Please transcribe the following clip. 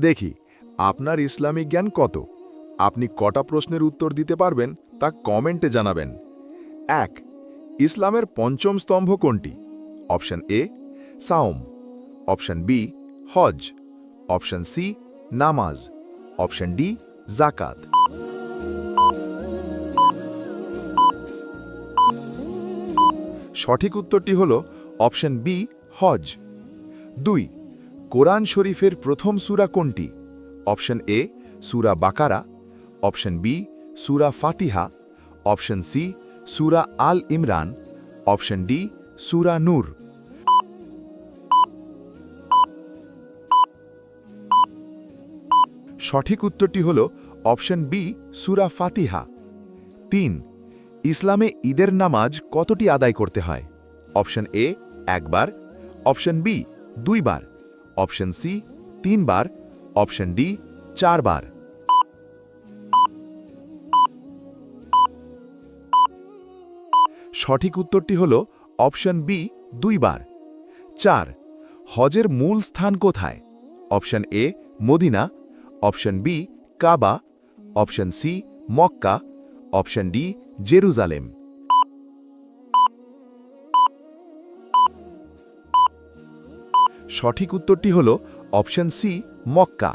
দেখি আপনার ইসলামিক জ্ঞান কত। আপনি কটা প্রশ্নের উত্তর দিতে পারবেন তা কমেন্টে জানাবেন। 1. ইসলামের পঞ্চম স্তম্ভ কোনটি? অপশন এ সাওম, অপশন বি হজ, অপশন সি নামাজ, অপশন ডি জাকাত। সঠিক উত্তরটি হল অপশন বি হজ। 2. কোরআন শরীফের প্রথম সূরা কোনটি? অপশন এ সূরা বাকারা, অপশন বি সূরা ফাতিহা, অপশন সি সূরা আল ইমরান, অপশন ডি সূরা নূর। সঠিক উত্তরটি হল অপশন বি সূরা ফাতিহা। 3. ইসলামে ঈদের নামাজ কতটি আদায় করতে হয়? অপশন এ একবার, অপশন বি 2 বার, অপশন সি 3 বার, অপশন ডি 4 বার। সঠিক উত্তরটি হল অপশন বি 2 বার। 4. হজের মূল স্থান কোথায়? Option A Medina, option B Kaaba, option C Mecca, option D Jerusalem. সঠিক উত্তরটি হল অপশন সি মক্কা।